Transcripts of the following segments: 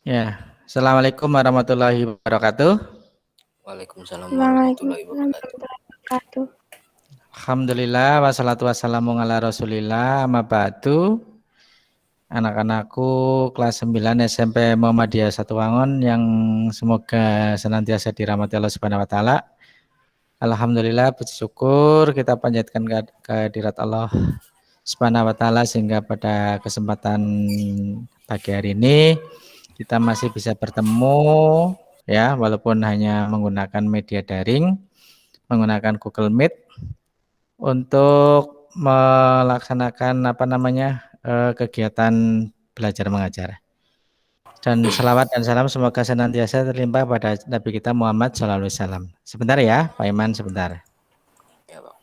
Ya, Assalamualaikum warahmatullahi wabarakatuh. Waalaikumsalam Waalaikumsalam warahmatullahi wabarakatuh. warahmatullahi wabarakatuh. Alhamdulillah wassalatu wassalamu ala Rasulillah amma ba'du. Anak-anakku kelas 9 SMP Muhammadiyah Satuwangun yang semoga senantiasa dirahmati Allah Subhanahu wa taala. Alhamdulillah, puji syukur kita panjatkan kehadirat Allah Subhanahu wa taala sehingga pada kesempatan pagi hari ini kita masih bisa bertemu ya, walaupun hanya menggunakan media daring, menggunakan Google Meet untuk melaksanakan kegiatan belajar mengajar. Dan selawat dan salam semoga senantiasa terlimpah pada Nabi kita Muhammad SAW. Sebentar ya, Pak Iman, sebentar. Ya, Bang.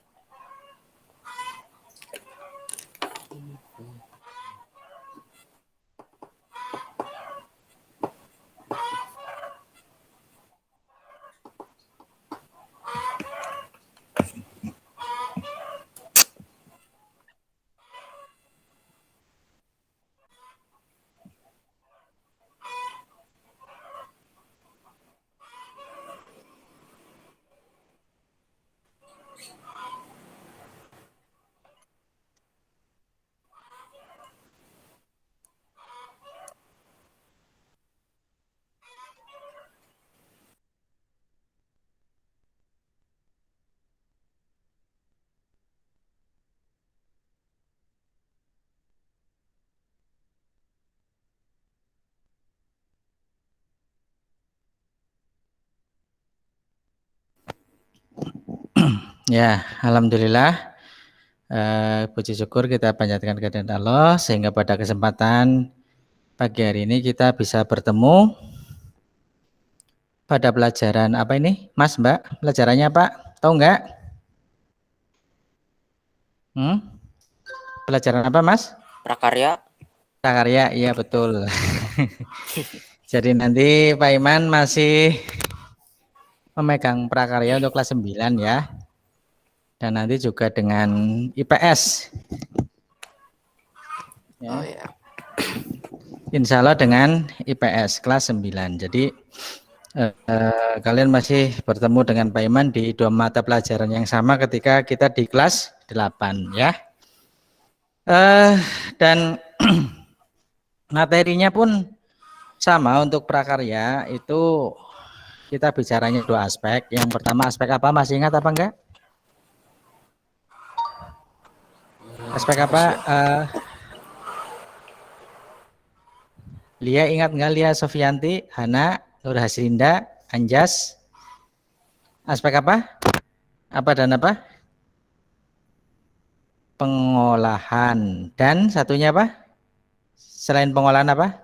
Ya, alhamdulillah. Puji syukur kita panjatkan kehadirat Allah sehingga pada kesempatan pagi hari ini kita bisa bertemu pada pelajaran apa ini, Mas, Mbak? Pelajarannya apa? Tahu nggak? Pelajaran apa, Mas? Prakarya. Prakarya, iya betul. Jadi nanti Pak Iman masih memegang prakarya untuk kelas 9 ya. Dan nanti juga dengan IPS. Ya. Oh ya. Insya Allah dengan IPS kelas 9. Jadi kalian masih bertemu dengan Pak Iman di dua mata pelajaran yang sama ketika kita di kelas 8 ya. Dan materinya pun sama untuk prakarya itu kita bicaranya dua aspek. Yang pertama aspek apa? Masih ingat apa enggak? Aspek apa? Lia ingat enggak? Lia Sofianti, Hana, Nur Hasrinda, Anjas. Aspek apa? Apa dan apa? Pengolahan. Dan satunya apa? Selain pengolahan apa?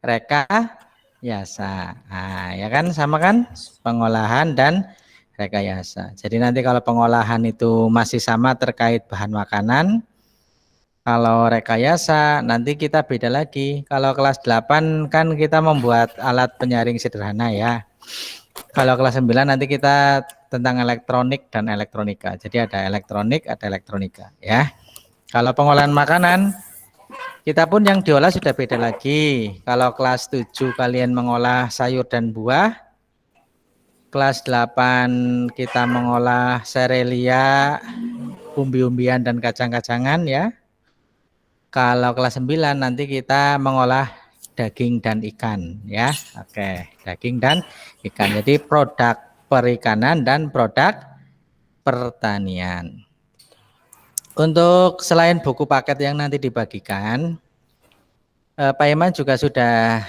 Rekayasa. Nah, ya kan sama kan? Pengolahan dan rekayasa. Jadi nanti kalau pengolahan itu masih sama terkait bahan makanan. Kalau rekayasa nanti kita beda lagi. Kalau kelas 8 kan kita membuat alat penyaring sederhana ya. Kalau kelas 9 nanti kita tentang elektronik dan elektronika. Jadi ada elektronik, ada elektronika ya. Kalau pengolahan makanan kita pun yang diolah sudah beda lagi. Kalau kelas 7 kalian mengolah sayur dan buah. Kelas 8 kita mengolah serelia, umbi-umbian dan kacang-kacangan ya. Kalau kelas 9 nanti kita mengolah daging dan ikan ya. Oke, daging dan ikan. Jadi produk perikanan dan produk pertanian. Untuk selain buku paket yang nanti dibagikan, Pak Iman juga sudah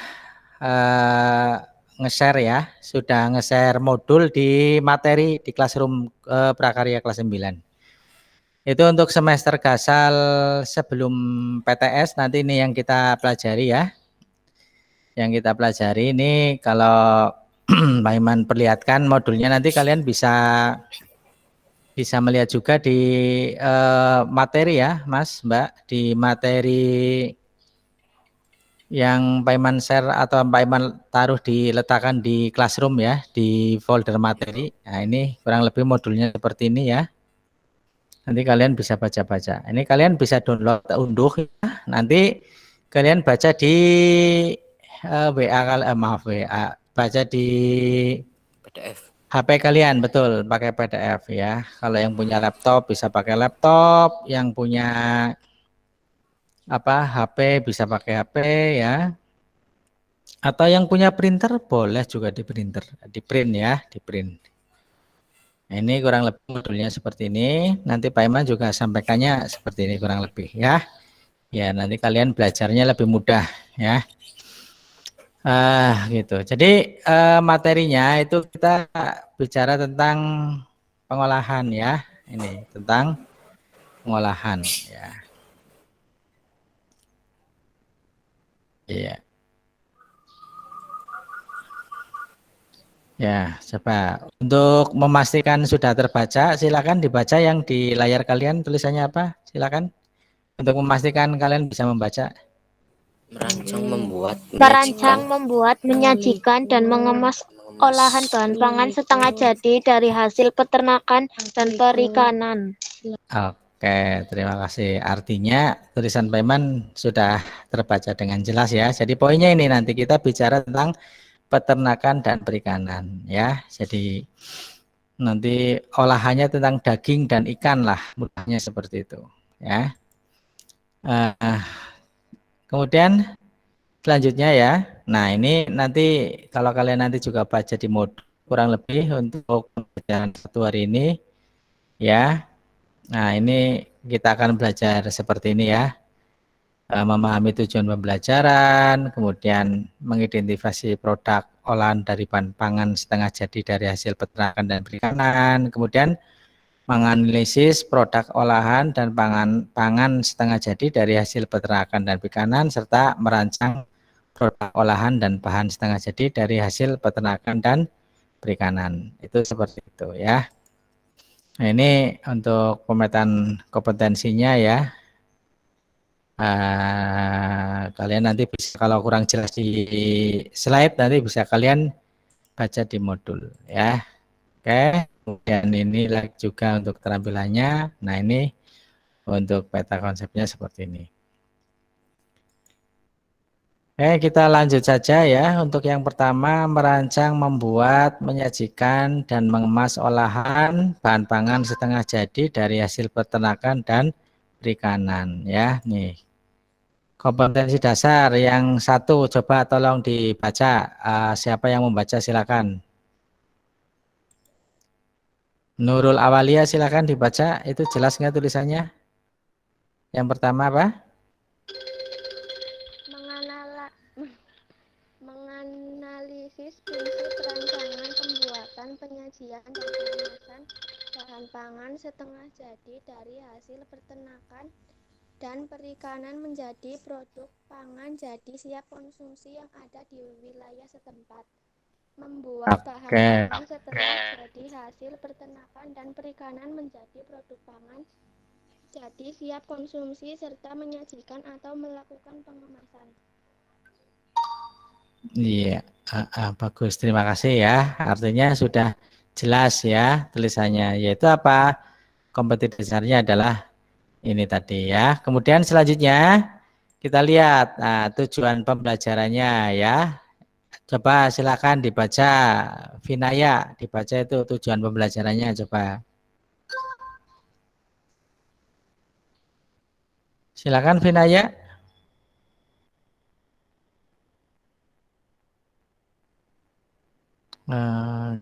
nge-share ya, sudah nge-share modul di materi di Classroom Prakarya kelas 9. Itu untuk semester gasal sebelum PTS nanti ini yang kita pelajari ya. Yang kita pelajari ini kalau Pak Iman perlihatkan modulnya nanti kalian bisa melihat juga di materi ya, Mas, Mbak, di materi yang Pak Iman share atau Pak Iman taruh diletakkan di Classroom ya, di folder materi. Nah, ini kurang lebih modulnya seperti ini ya. Nanti kalian bisa baca-baca. Ini kalian bisa download, unduh ya. Nanti kalian baca di WA, maaf WA, baca di PDF. HP kalian, betul, pakai PDF ya. Kalau yang punya laptop bisa pakai laptop, yang punya HP bisa pakai HP ya. Atau yang punya printer boleh juga di printer, di print ya, di print. Nah, ini kurang lebih modulnya seperti ini. Nanti Pak Iman juga sampaikannya seperti ini kurang lebih ya. Ya, nanti kalian belajarnya lebih mudah ya. Gitu. Jadi materinya itu kita bicara tentang pengolahan ya. Ini tentang pengolahan ya. Iya. Ya, coba untuk memastikan sudah terbaca, silakan dibaca yang di layar kalian tulisannya apa? Silakan. Untuk memastikan kalian bisa membaca. Merancang, membuat, Merancang, membuat, menyajikan, dan mengemas olahan bahan pangan setengah jadi dari hasil peternakan dan perikanan. Oke, terima kasih. Artinya tulisan Pak Iman sudah terbaca dengan jelas ya. Jadi poinnya ini nanti kita bicara tentang peternakan dan perikanan ya. Jadi nanti olahannya tentang daging dan ikan lah, mudahnya seperti itu ya. Kemudian selanjutnya ya. Nah, ini nanti kalau kalian nanti juga baca di modul kurang lebih untuk pembelajaran satu hari ini ya. Nah, ini kita akan belajar seperti ini ya. Memahami tujuan pembelajaran, kemudian mengidentifikasi produk olahan dari bahan pangan setengah jadi dari hasil peternakan dan perikanan, kemudian menganalisis produk olahan dan pangan setengah jadi dari hasil peternakan dan perikanan, serta merancang produk olahan dan bahan setengah jadi dari hasil peternakan dan perikanan. Itu seperti itu ya. Nah, ini untuk pemetaan kompetensinya ya. Kalian nanti bisa, kalau kurang jelas di slide nanti bisa kalian baca di modul ya. Oke, kemudian ini juga untuk keterampilannya. Nah, ini untuk peta konsepnya seperti ini. Oke, kita lanjut saja ya. Untuk yang pertama, merancang, membuat, menyajikan, dan mengemas olahan bahan pangan setengah jadi dari hasil peternakan dan perikanan ya. Nih, kompetensi dasar yang satu, coba tolong dibaca. Siapa yang membaca silakan. Nurul Awalia silakan dibaca. Itu jelas nggak tulisannya? Yang pertama apa? Menganalisis prinsip rancangan, pembuatan, penyajian, dan pengemasan bahan pangan setengah jadi dari hasil peternakan dan perikanan menjadi produk pangan jadi siap konsumsi yang ada di wilayah setempat. Membuat bahan pangan setengah jadi hasil peternakan dan perikanan menjadi produk pangan jadi siap konsumsi serta menyajikan atau melakukan pengemasan. Iya, bagus. Terima kasih ya. Artinya sudah jelas ya tulisannya. Yaitu apa? Kompetensi dasarnya adalah ini tadi ya. Kemudian selanjutnya kita lihat tujuan pembelajarannya ya. Coba silakan dibaca. Vinaya, dibaca itu tujuan pembelajarannya coba. Silakan Vinaya.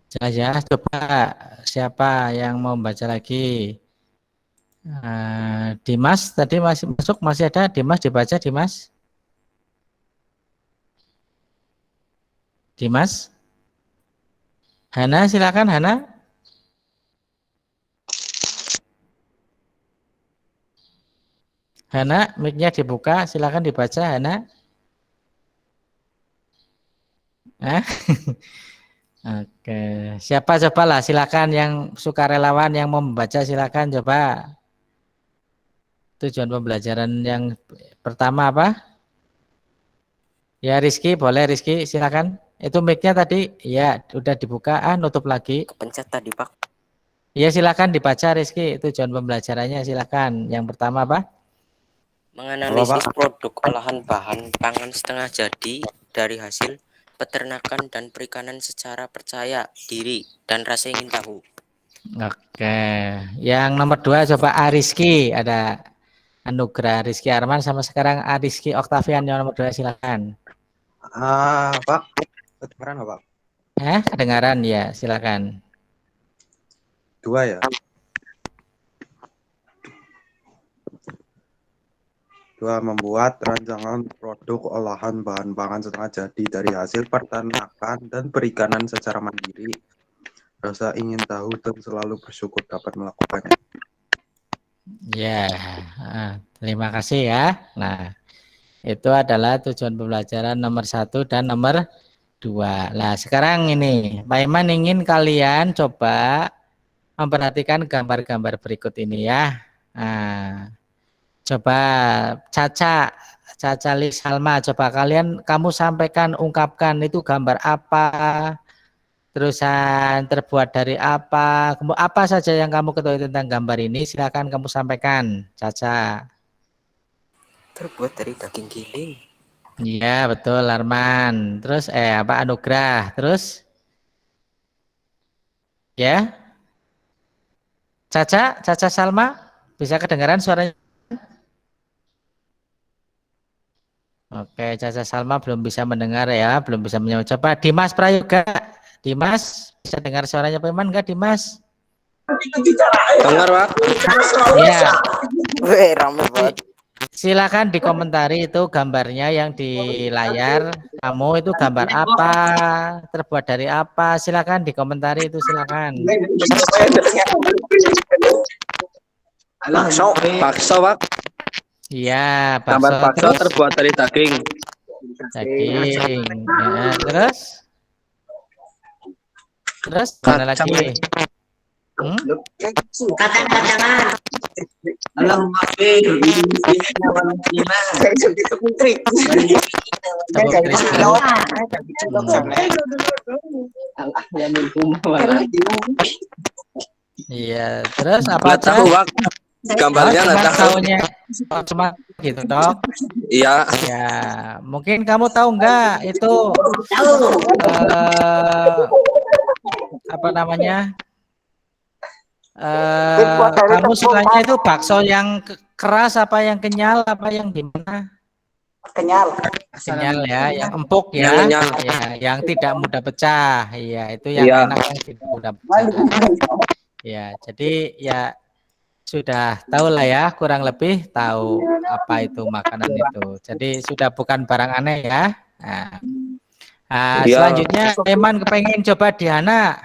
Jelas, coba siapa yang mau baca lagi? Dimas tadi masih masuk, masih ada. Dimas dibaca, Dimas. Dimas. Hana silakan Hana. Hana, mic-nya dibuka, silakan dibaca Hana. Oke, siapa cobalah silakan yang sukarelawan yang mau membaca silakan coba. Tujuan pembelajaran yang pertama apa? Ya Rizky, boleh Rizky silakan. Itu mic-nya tadi ya udah dibuka, nutup lagi. Kepencet tadi Pak. Ya silakan dibaca Rizky, tujuan pembelajarannya silakan. Yang pertama apa? Menganalisis produk olahan bahan pangan setengah jadi dari hasil peternakan dan perikanan secara percaya diri dan rasa ingin tahu. Oke, yang nomor 2 coba Ariski, ada Anugrah Rizky Arman sama sekarang Ariski Oktavian yang nomor 2, silakan. Pak, kedengaran nggak, Pak? Kedengaran ya, silakan. 2 ya. 2, membuat rancangan produk olahan bahan pangan setengah jadi dari hasil peternakan dan perikanan secara mandiri. Rasa ingin tahu dan selalu bersyukur dapat melakukannya. Ya, terima kasih ya. Nah, itu adalah tujuan pembelajaran nomor 1 dan nomor 2. Nah, sekarang ini Pak Iman ingin kalian coba memperhatikan gambar-gambar berikut ini ya. Nah, coba Caca Lis Salma, coba kamu sampaikan, ungkapkan itu gambar apa, terusan terbuat dari apa saja yang kamu ketahui tentang gambar ini, silakan kamu sampaikan, Caca. Terbuat dari daging giling. Iya betul, Arman. Terus Anugrah, terus ya, Caca Salma, bisa kedengaran suaranya? Oke, Caca Salma belum bisa mendengar ya, belum bisa menjawab. Coba Dimas Prayoga, Dimas bisa dengar suaranya Pak Iman nggak, Dimas? Dengar, Pak. Iya. Weh, rame banget. Silakan dikomentari itu gambarnya yang di layar. Kamu itu gambar apa? Terbuat dari apa? Silakan dikomentari itu, silakan. Bakso, Pak. Iya, Gambar bakso terus? terbuat dari daging. Daging. Ya, terus mana lagi? Kacang-kacangan. Iya, terus apa Nggak tahu, Pak. Gambarnya nggak tahu. Cuma gitu, Dok. Iya. Ya, mungkin kamu tahu nggak itu apa namanya? Kamu sukanya itu bakso yang keras apa yang kenyal apa yang gimana? Kenyal. Kenyal ya, yang empuk ya, Yang kenyal. ya, yang tidak mudah pecah. Iya, itu yang enak, yang tidak mudah pecah. Ya, jadi ya sudah tahu lah ya, kurang lebih tahu apa itu makanan itu. Jadi sudah bukan barang aneh ya. Nah, selanjutnya Eman kepengen coba di Hana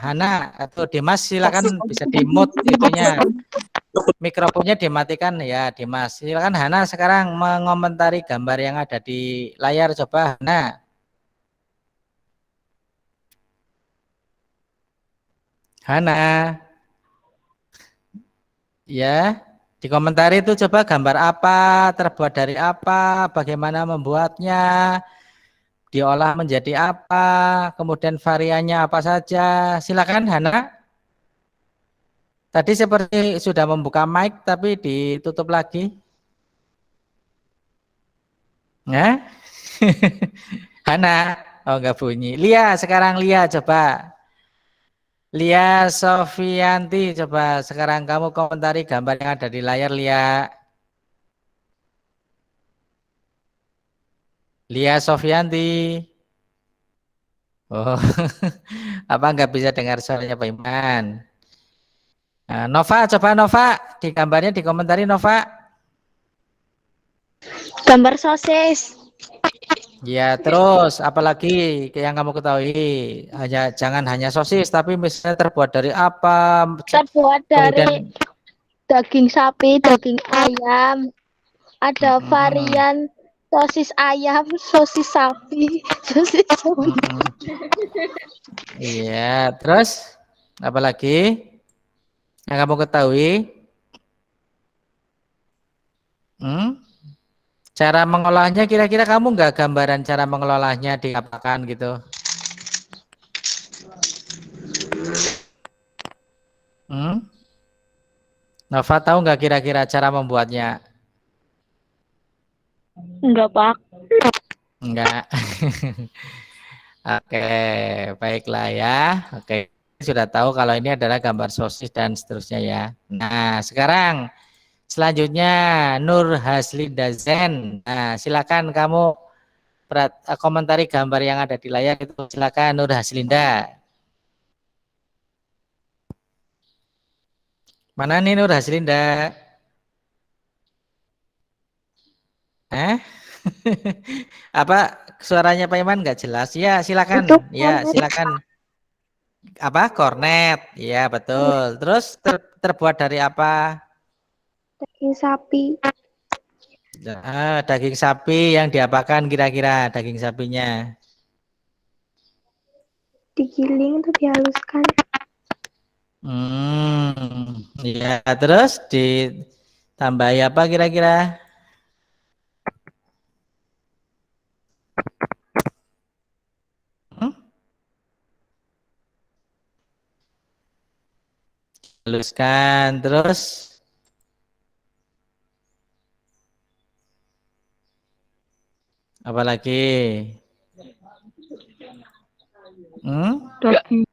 atau Dimas, silakan bisa di mute itunya, mikrofonnya dimatikan ya Dimas. Silakan Hana sekarang mengomentari gambar yang ada di layar, coba Hana. Ya, di komentari itu coba gambar apa, terbuat dari apa, bagaimana membuatnya, diolah menjadi apa, kemudian variannya apa saja. Silakan Hana. Tadi seperti sudah membuka mic tapi ditutup lagi. Nah, Hana, oh enggak bunyi. Lia, sekarang Lia coba. Lia Sofianti, coba sekarang kamu komentari gambar yang ada di layar, Lia. Lia Sofianti. Oh, apa enggak bisa dengar suaranya Pak Iman? Nah, Nova, coba Nova, di gambarnya dikomentari Nova. Gambar sosis. Ya, terus apalagi yang kamu ketahui? Jangan hanya sosis, tapi misalnya terbuat dari apa? Terbuat dari daging sapi, daging ayam. Ada varian sosis ayam, sosis sapi, sosis sapi. Iya, terus apalagi yang kamu ketahui? Cara mengolahnya, kira-kira kamu nggak gambaran cara mengelolahnya diapakan gitu? Nova tahu nggak kira-kira cara membuatnya? Enggak, Pak. Enggak. Oke, baiklah ya. Oke, sudah tahu kalau ini adalah gambar sosis dan seterusnya ya. Nah, sekarang selanjutnya Nur Haslinda Zen. Nah, silakan kamu komentari gambar yang ada di layar itu. Silakan Nur Haslinda. Mana nih Nur Haslinda? Apa suaranya Pak Iman nggak jelas? Ya, silakan. Itu Ya, silakan. Apa? Kornet. Ya, betul. Terus terbuat dari apa? daging sapi Daging sapi yang diapakan kira-kira daging sapinya? digiling atau dihaluskan. Ya, terus ditambahi apa kira-kira? Hmm? Haluskan, terus apa lagi? Daging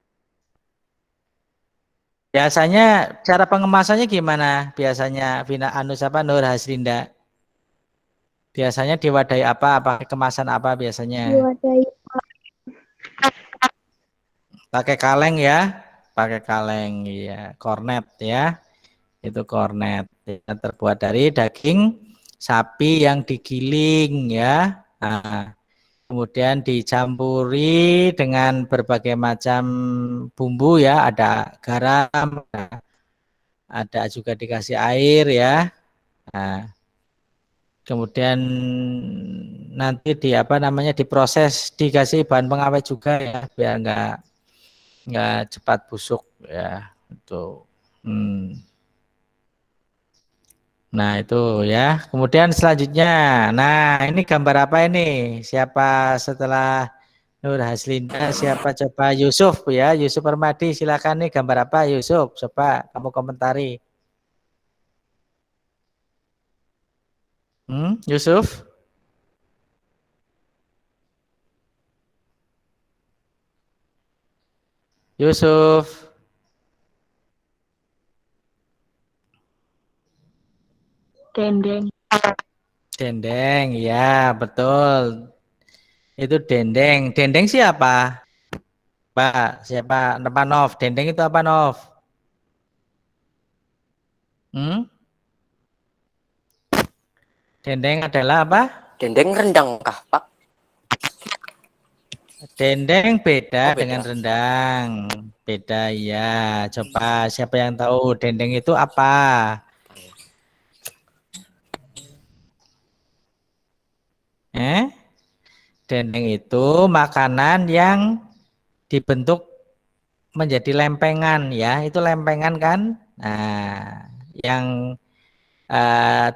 Biasanya cara pengemasannya gimana? Biasanya Vina Anus apa Nur Haslinda? Biasanya diwadahi apa? Pakai kemasan apa biasanya? diwadahi Pakai kaleng ya? Pakai kaleng ya, kornet ya. Itu kornet ya, terbuat dari daging sapi yang digiling ya. Nah, kemudian dicampuri dengan berbagai macam bumbu ya, ada garam, ada juga dikasih air ya. Nah, kemudian nanti diproses, dikasih bahan pengawet juga ya, biar nggak cepat busuk ya. Itu. Nah itu ya. Kemudian selanjutnya, nah ini gambar apa ini? Siapa setelah Nur Haslinda? Siapa coba Yusuf ya? Yusuf Permadi, silakan nih gambar apa Yusuf? Coba kamu komentari. Yusuf? Yusuf? dendeng Dendeng, ya betul. Itu dendeng. Dendeng siapa? Pak, siapa? Apa Nov? Dendeng itu apa Nov? Dendeng adalah apa? Dendeng rendang kah, Pak? Dendeng beda Oh, beda. dengan rendang. Beda ya. Coba siapa yang tahu dendeng itu apa? Dendeng itu makanan yang dibentuk menjadi lempengan ya. Itu lempengan kan? Nah, yang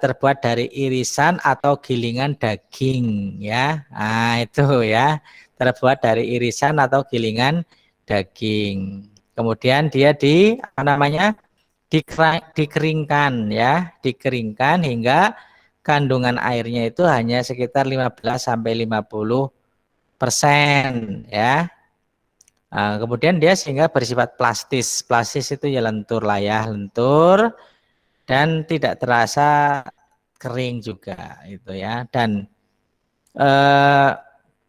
terbuat dari irisan atau gilingan daging ya. Nah, itu ya. Terbuat dari irisan atau gilingan daging. Kemudian dia dikeringkan ya, dikeringkan hingga kandungan airnya itu hanya sekitar 15 sampai 50% ya. Nah, kemudian dia sehingga bersifat plastis. Plastis itu ya lentur lah ya, lentur dan tidak terasa kering juga itu ya. Dan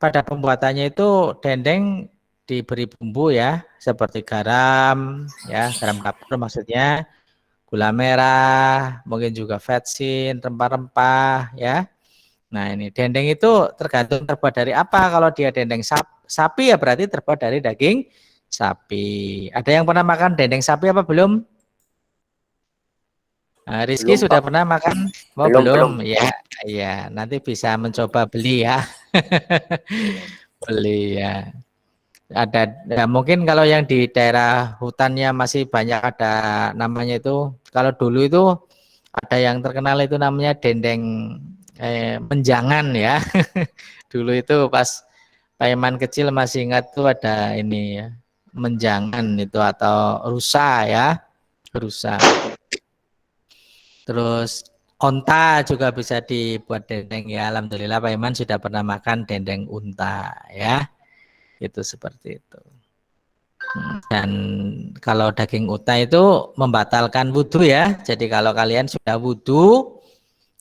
pada pembuatannya itu dendeng diberi bumbu ya, seperti garam ya, garam kapur maksudnya, gula merah, mungkin juga vetsin, rempah-rempah ya. Nah ini dendeng itu tergantung terbuat dari apa. Kalau dia dendeng sapi ya berarti terbuat dari daging sapi. Ada yang pernah makan dendeng sapi apa belum? Nah, Rizky Belum, sudah Pak. pernah makan? Oh, belum. Ya, ya. Nanti bisa mencoba beli ya. Beli ya. Ada ya, mungkin kalau yang di daerah hutannya masih banyak ada namanya itu. Kalau dulu itu ada yang terkenal itu namanya dendeng menjangan ya. Dulu itu pas Paiman kecil masih ingat tuh ada ini ya, menjangan itu atau rusa ya, rusa. Terus Onta juga bisa dibuat dendeng ya. Alhamdulillah Pak Iman sudah pernah makan dendeng unta ya. Itu seperti itu. Dan kalau daging unta itu membatalkan wudhu ya. Jadi kalau kalian sudah wudhu,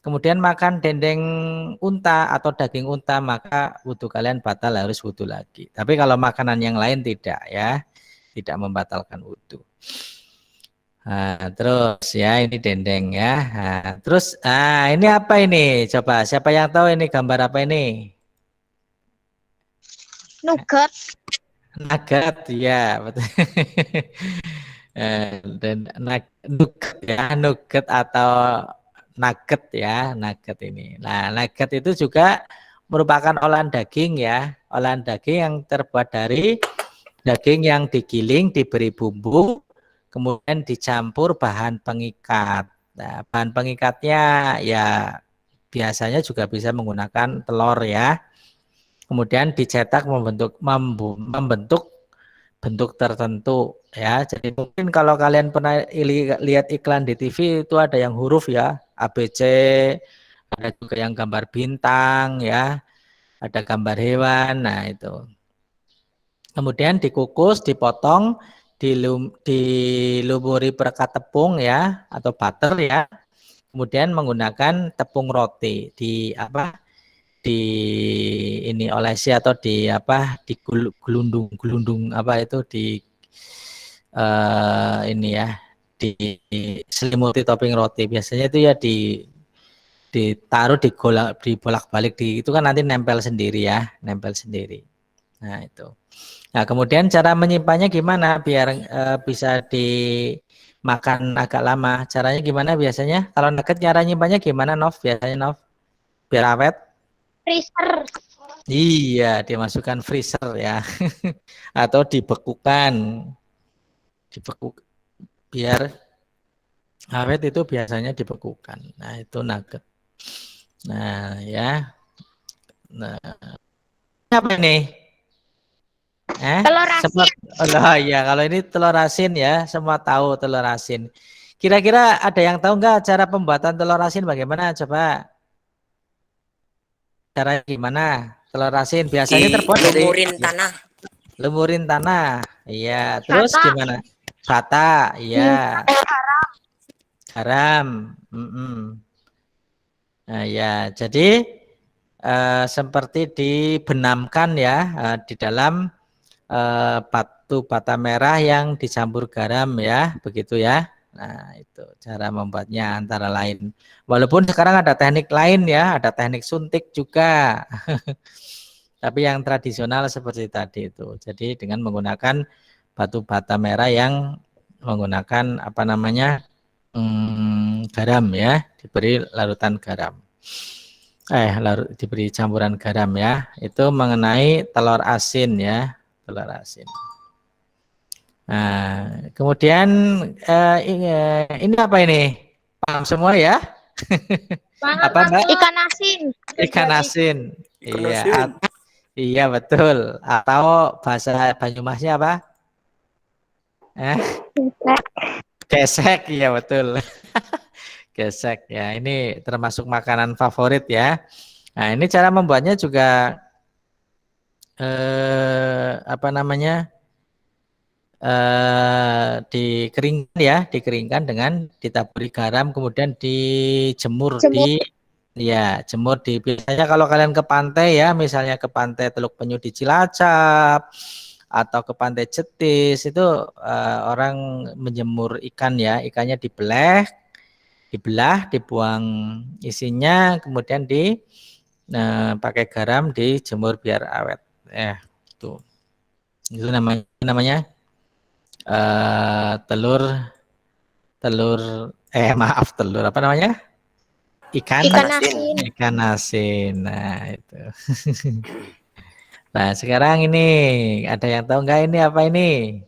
kemudian makan dendeng unta atau daging unta, maka wudhu kalian batal, harus wudhu lagi. Tapi kalau makanan yang lain tidak ya, tidak membatalkan wudhu. Nah, terus ya ini dendeng ya. Nah, terus ini apa ini? Coba siapa yang tahu ini gambar apa ini? Nugget. Nugget ya, betul. Dan nugget ya, nugget atau nugget ya, nugget ini. Nah, nugget itu juga merupakan olahan daging ya, olahan daging yang terbuat dari daging yang digiling, diberi bumbu, kemudian dicampur bahan pengikat. Nah, bahan pengikatnya ya biasanya juga bisa menggunakan telur ya. Kemudian dicetak membentuk bentuk tertentu ya. Jadi mungkin kalau kalian pernah lihat iklan di TV itu ada yang huruf ya, ABC, ada juga yang gambar bintang ya, ada gambar hewan. Nah, itu. Kemudian dikukus, dipotong, dilumuri perekat tepung ya atau butter ya. Kemudian menggunakan tepung roti di ini olesi atau di gelundung apa itu ini ya diselimuti topping roti. Biasanya itu ya ditaruh dibolak-balik itu kan nanti nempel sendiri ya, nempel sendiri. Nah, itu. Nah, kemudian cara menyimpannya gimana biar bisa dimakan agak lama? Caranya gimana biasanya? Kalau nugget cara nyimpannya gimana, Nov? Biasanya, Nov? Biar awet? Freezer. Iya, dimasukkan freezer ya. Atau dibekukan. Biar awet itu biasanya dibekukan. Nah, itu nugget. Nah, ya. Nah, apa ini? Telur asin. Oh iya, kalau ini telur asin ya, semua tahu telur asin. Kira-kira ada yang tahu nggak cara pembuatan telur asin bagaimana? Coba. Cara gimana? Telur asin biasanya terbuat dari Lumurin tanah. lumurin tanah. Iya, terus Bata. gimana? Bata, iya. Garam. Nah, ya, jadi seperti dibenamkan ya di dalam batu bata merah yang dicampur garam ya, begitu ya. Nah, itu cara membuatnya antara lain. Walaupun sekarang ada teknik lain ya, ada teknik suntik juga. Tapi yang tradisional seperti tadi itu. Jadi dengan menggunakan batu bata merah yang menggunakan apa namanya? Garam ya, diberi larutan garam. Diberi campuran garam ya. Itu mengenai telur asin ya, telur asin. Nah, kemudian ini apa ini? Paham semua ya? Apa Mbak? Ikan asin. Ikan asin. Iya, iya betul. Atau bahasa Banyumasnya apa? Gesek, iya betul. Gesek ya. Ini termasuk makanan favorit ya. Nah, ini cara membuatnya juga apa namanya? Dikeringkan ya, dikeringkan dengan ditaburi garam kemudian dijemur jemur di biasanya kalau kalian ke pantai ya, misalnya ke pantai Teluk Penyu di Cilacap atau ke pantai Jetis itu orang menjemur ikan ya, ikannya dibelah, dibuang isinya kemudian pakai garam dijemur biar awet. Itu namanya telur apa namanya? Ikan asin. Nah, itu. Nah, sekarang ini ada yang tahu nggak ini apa ini?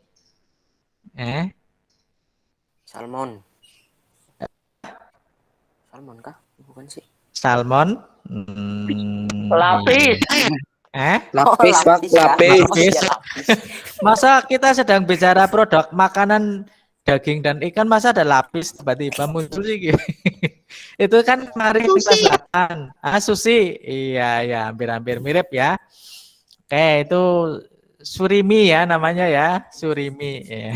Salmon kah? Bukan sih. Salmon. Lapis. Lapis, Pak, lapis. Masa kita sedang bicara produk makanan daging dan ikan masa ada lapis tiba-tiba muncul sih gitu. Itu kan kemarin di kelas 8. Sushi. Iya ya, hampir-hampir mirip ya. Oke, itu surimi ya namanya ya, surimi ya.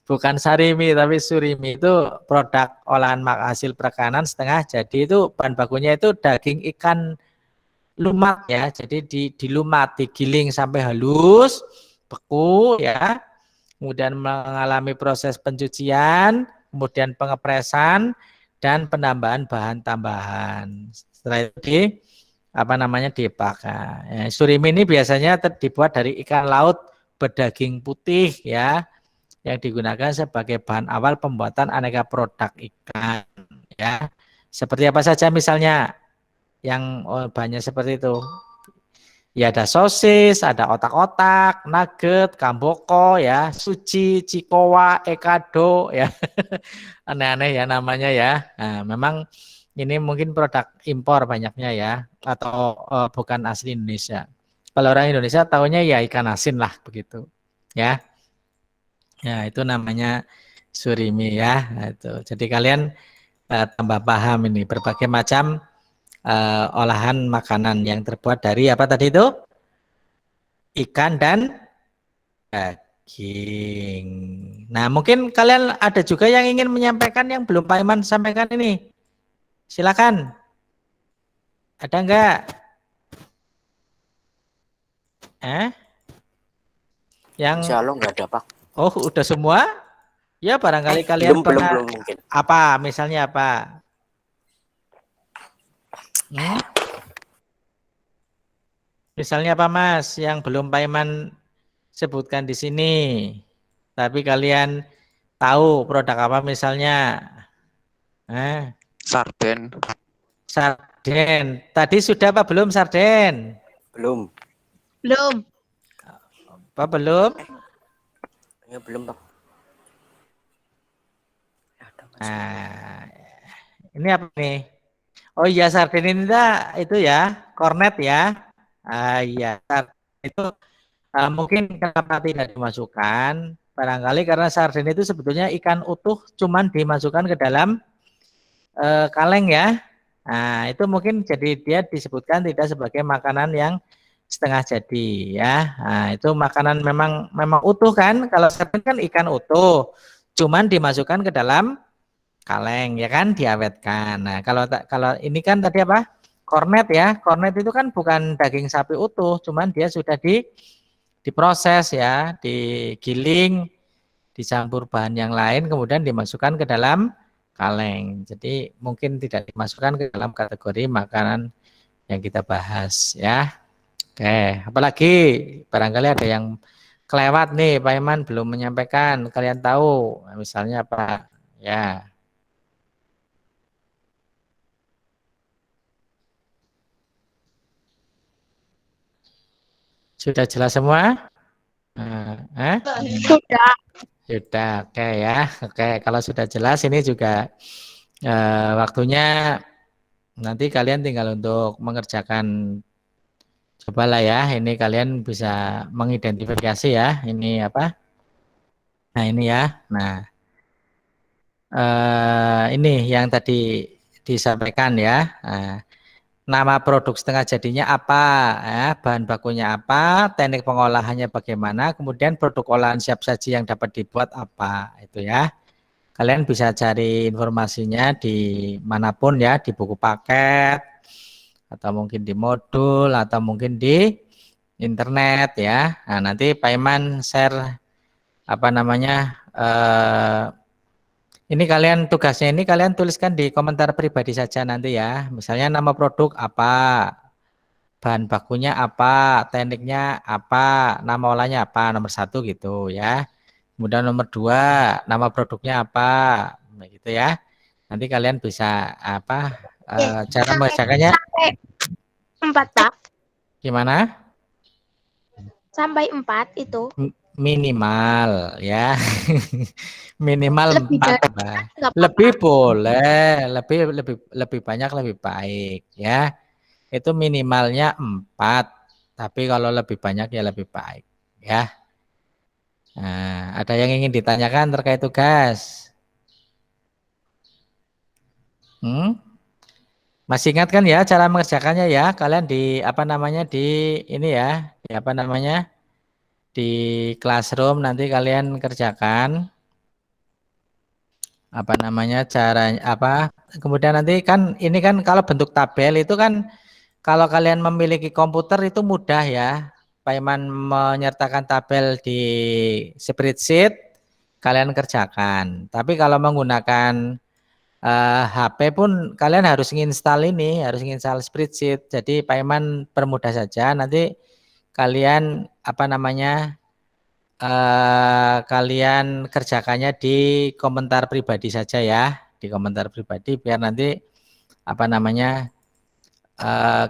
Bukan sarimi tapi surimi itu produk olahan hasil perikanan setengah jadi itu bahan bakunya itu daging ikan lumat ya. Jadi dilumat, digiling sampai halus, beku ya. Kemudian mengalami proses pencucian, kemudian pengepresan dan penambahan bahan tambahan. Setelah itu dipakai. Ya, surimi ini biasanya dibuat dari ikan laut berdaging putih ya, yang digunakan sebagai bahan awal pembuatan aneka produk ikan ya. Seperti apa saja misalnya yang bahannya seperti itu? Ya ada sosis, ada otak-otak, nugget, kamboko ya, suci, cikowa, ekado ya. Aneh-aneh ya namanya ya. Nah, memang ini mungkin produk impor banyaknya ya atau bukan asli Indonesia. Kalau orang Indonesia tahunya ya ikan asin lah begitu. Ya. Ya, itu namanya surimi ya. Nah, itu. Jadi kalian tambah paham ini berbagai macam olahan makanan yang terbuat dari apa tadi itu? Ikan dan daging. Nah, mungkin kalian ada juga yang ingin menyampaikan yang belum Pak Iman sampaikan ini. Silakan. Ada enggak? Yang Insya Allah nggak ada Pak. Oh, udah semua? Ya, barangkali kalian belum mungkin. Apa? Misalnya apa? Misalnya apa Mas yang belum Pak Iman sebutkan di sini? Tapi kalian tahu produk apa misalnya? Sarden. Sarden. Tadi sudah apa belum sarden? Belum. Apa belum? Ya belum Pak. Nah, ini apa nih? Oh iya sarden ini itu ya, kornet ya. Iya, itu mungkin kenapa tidak dimasukkan? Barangkali karena sarden itu sebetulnya ikan utuh cuman dimasukkan ke dalam kaleng ya. Nah, itu mungkin jadi dia disebutkan tidak sebagai makanan yang setengah jadi ya. Nah, itu makanan memang utuh kan? Kalau sarden kan ikan utuh, cuman dimasukkan ke dalam kaleng ya kan, diawetkan. Nah, kalau ini kan tadi apa? Kornet ya. Kornet itu kan bukan daging sapi utuh, cuman dia sudah diproses ya, digiling, dicampur bahan yang lain, kemudian dimasukkan ke dalam kaleng. Jadi mungkin tidak dimasukkan ke dalam kategori makanan yang kita bahas ya. Oke, apalagi barangkali ada yang kelewat nih, Pak Iman belum menyampaikan. Kalian tahu, misalnya apa? Ya. Sudah jelas semua? Sudah. Sudah, oke ya. Oke, kalau sudah jelas ini juga waktunya nanti kalian tinggal untuk mengerjakan. Cobalah ya, ini kalian bisa mengidentifikasi ya. Ini apa? Nah ini ya. Nah ini yang tadi disampaikan ya. Nama produk setengah jadinya apa? Bahan bakunya apa? Teknik pengolahannya bagaimana? Kemudian produk olahan siap saji yang dapat dibuat apa? Itu ya. Kalian bisa cari informasinya di manapun ya, di buku paket, atau mungkin di modul, atau mungkin di internet ya. Nah, nanti Pak Iman share apa namanya? Ini kalian tugasnya ini kalian tuliskan di komentar pribadi saja nanti ya. Misalnya nama produk apa, bahan bakunya apa, tekniknya apa, nama olahnya apa, nomor 1 gitu ya. Kemudian nomor 2 nama produknya apa, gitu ya. Nanti kalian bisa apa cara mengerjakannya? Sampai 4 Pak. Gimana? Sampai 4 itu. Minimal ya. Minimal Lebih 4 dari lebih boleh, lebih banyak lebih baik ya. Itu minimalnya 4, tapi kalau lebih banyak ya lebih baik ya. Nah, ada yang ingin ditanyakan terkait tugas? Masih ingat kan ya cara mengerjakannya ya? Kalian di apa namanya di ini ya, di apa namanya di classroom nanti kalian kerjakan apa namanya caranya apa? Kemudian nanti kan ini kan kalau bentuk tabel itu kan kalau kalian memiliki komputer itu mudah ya. Pak Iman menyertakan tabel di spreadsheet kalian kerjakan. Tapi kalau menggunakan HP pun kalian harus nginstal ini, harus nginstal spreadsheet. Jadi Pak Iman permudah saja. Nanti kalian apa namanya kalian kerjakannya di komentar pribadi saja ya, di komentar pribadi biar nanti apa namanya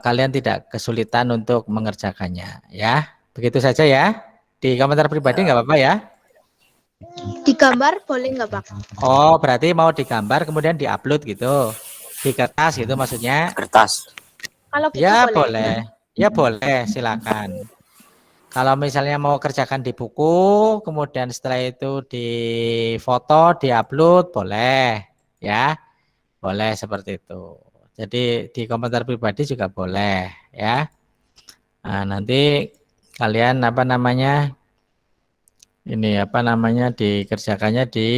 kalian tidak kesulitan untuk mengerjakannya ya. Begitu saja ya. Di komentar pribadi nggak apa-apa ya. Digambar boleh nggak Pak? Oh, berarti mau digambar kemudian diupload gitu. Di kertas gitu maksudnya. Kertas. Kalau gitu Ya boleh. boleh. Ya boleh, silakan. Kalau misalnya mau kerjakan di buku, kemudian setelah itu di foto, diupload, boleh. Ya, boleh seperti itu. Jadi di komentar pribadi juga boleh ya. Nah, nanti kalian apa namanya ini apa namanya dikerjakannya di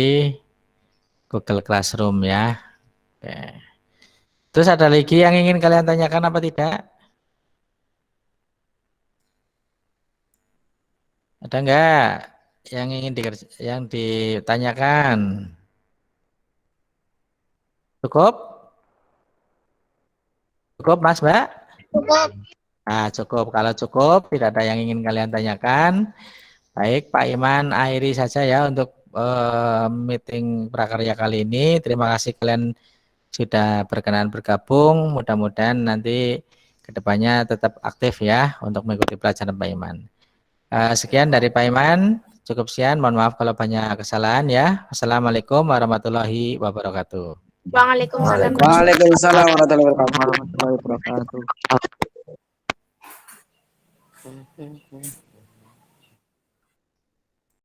Google Classroom ya. Oke. Terus ada lagi yang ingin kalian tanyakan apa tidak? Ada enggak yang ingin yang ditanyakan? Cukup? Cukup Mas Mbak? Cukup. Nah, cukup. Kalau cukup, tidak ada yang ingin kalian tanyakan. Baik, Pak Iman akhiri saja ya untuk meeting prakarya kali ini. Terima kasih kalian sudah berkenan bergabung. Mudah-mudahan nanti kedepannya tetap aktif ya untuk mengikuti pelajaran Pak Iman. Sekian dari Pak Iman. Cukup sekian. Mohon maaf kalau banyak kesalahan ya. Assalamualaikum warahmatullahi wabarakatuh. Waalaikumsalam. Waalaikumsalam warahmatullahi wabarakatuh. Hmm.